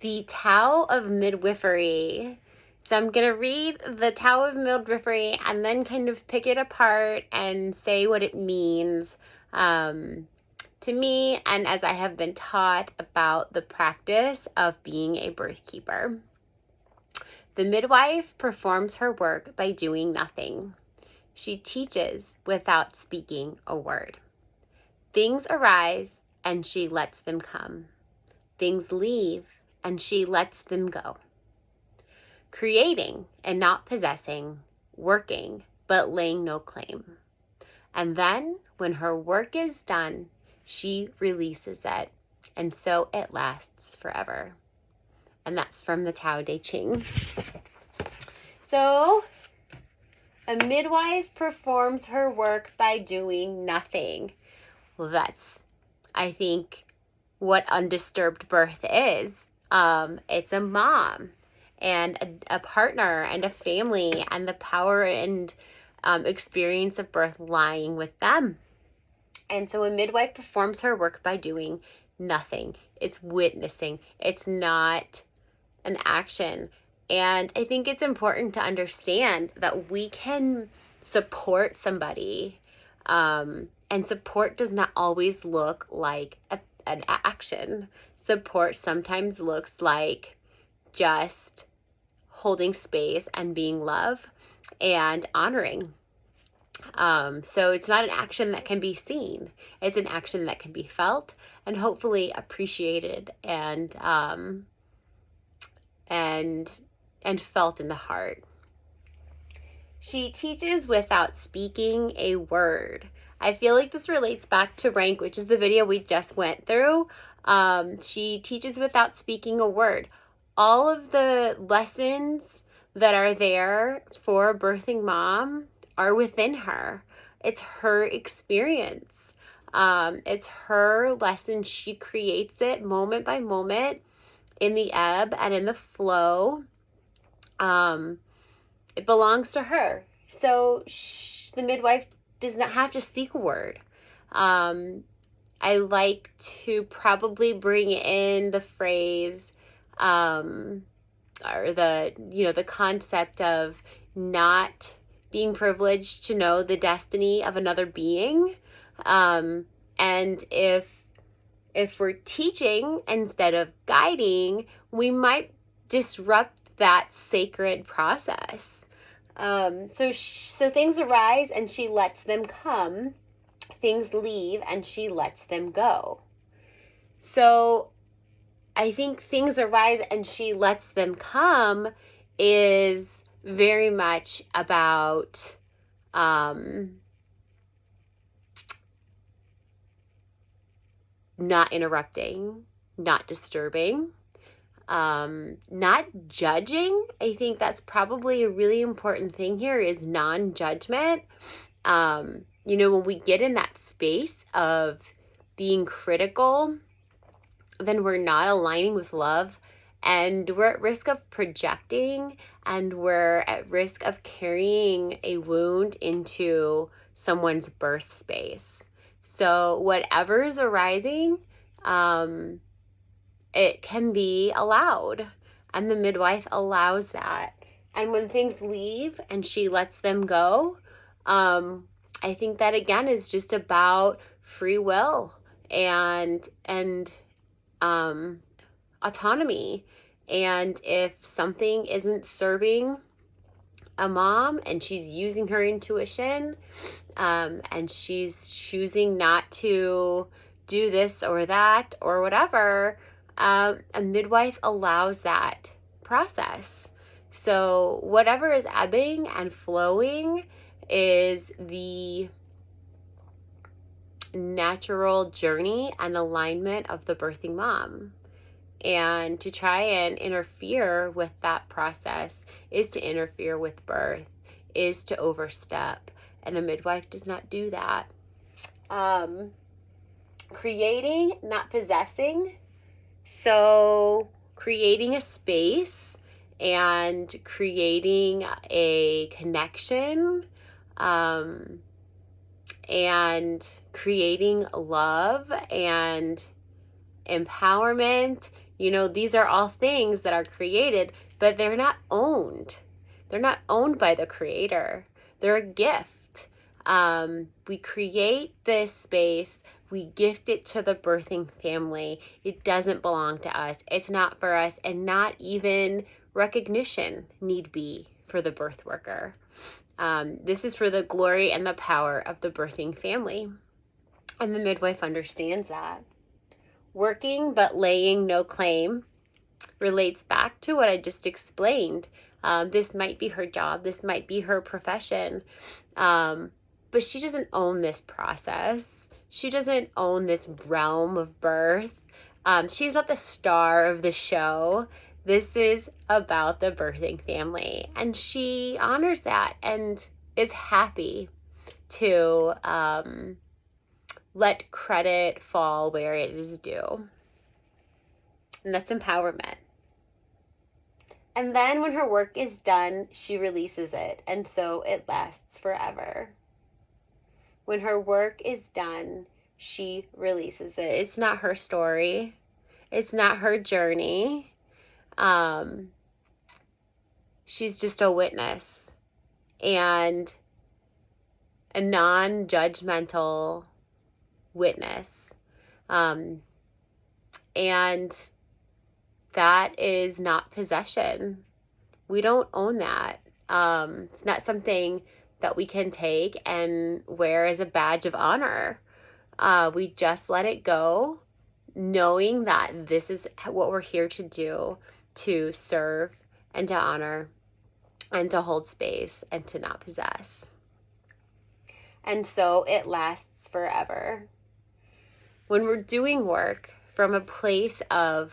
the Tao of Midwifery. So I'm going to read the Tao of Midwifery and then kind of pick it apart and say what it means to me and as I have been taught about the practice of being a birth keeper. The midwife performs her work by doing nothing. She teaches without speaking a word. Things arise and she lets them come. Things leave and she lets them go. Creating and not possessing, working but laying no claim. And then when her work is done, she releases it, and so it lasts forever. And that's from the Tao Te Ching. So, a midwife performs her work by doing nothing. Well, that's, I think, what undisturbed birth is. It's a mom and a partner and a family and the power and experience of birth lying with them. And so a midwife performs her work by doing nothing. It's witnessing. It's not an action. And I think it's important to understand that we can support somebody. And support does not always look like an action. Support sometimes looks like just holding space and being love and honoring. So it's not an action that can be seen. It's an action that can be felt and hopefully appreciated and felt in the heart. She teaches without speaking a word. I feel like this relates back to rank, which is the video we just went through. She teaches without speaking a word. All of the lessons that are there for a birthing mom are within her. It's her experience. It's her lesson. She creates it moment by moment in the ebb and in the flow. It belongs to her. So the midwife does not have to speak a word. I like to probably bring in the phrase or the concept of not being privileged to know the destiny of another being. And if we're teaching instead of guiding, we might disrupt that sacred process. So things arise and she lets them come. Things leave and she lets them go. So I think things arise and she lets them come is very much about not interrupting, not disturbing, not judging. I think that's probably a really important thing here is non-judgment. When we get in that space of being critical, then we're not aligning with love and we're at risk of projecting and we're at risk of carrying a wound into someone's birth space. So whatever is arising, it can be allowed, and the midwife allows that. And when things leave and she lets them go, I think that again is just about free will and autonomy. And if something isn't serving a mom and she's using her intuition and she's choosing not to do this or that or whatever, a midwife allows that process. So whatever is ebbing and flowing is the natural journey and alignment of the birthing mom. And to try and interfere with that process is to interfere with birth, is to overstep. And a midwife does not do that. Creating, not possessing. So creating a space and creating a connection and creating love and empowerment, You know, these are all things that are created, but they're not owned. They're not owned by the creator. They're a gift. We create this space. We gift it to the birthing family. It doesn't belong to us. It's not for us, and not even recognition need be for the birth worker. This is for the glory and the power of the birthing family. And the midwife understands that. Working but laying no claim relates back to what I just explained. This might be her job. This might be her profession. But she doesn't own this process. She doesn't own this realm of birth. She's not the star of the show. This is about the birthing family. And she honors that and is happy to let credit fall where it is due. And that's empowerment. And then when her work is done, she releases it. And so it lasts forever. When her work is done, she releases it. It's not her story. It's not her journey. She's just a witness and a non-judgmental witness. And that is not possession. We don't own that. It's not something that we can take and wear as a badge of honor. We just let it go, knowing that this is what we're here to do, to serve and to honor and to hold space and to not possess. And so it lasts forever. When we're doing work from a place of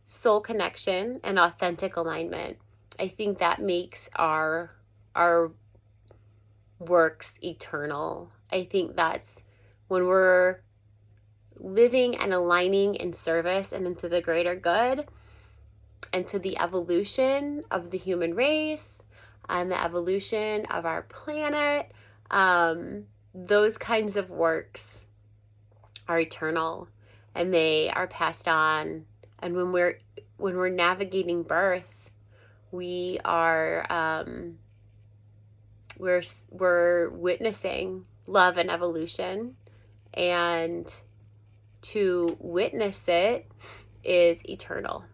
soul connection and authentic alignment, I think that makes our works eternal. I think that's when we're living and aligning in service and into the greater good and to the evolution of the human race and the evolution of our planet. Those kinds of works are eternal and they are passed on. And when we're navigating birth, we are we're witnessing love and evolution, and to witness it is eternal.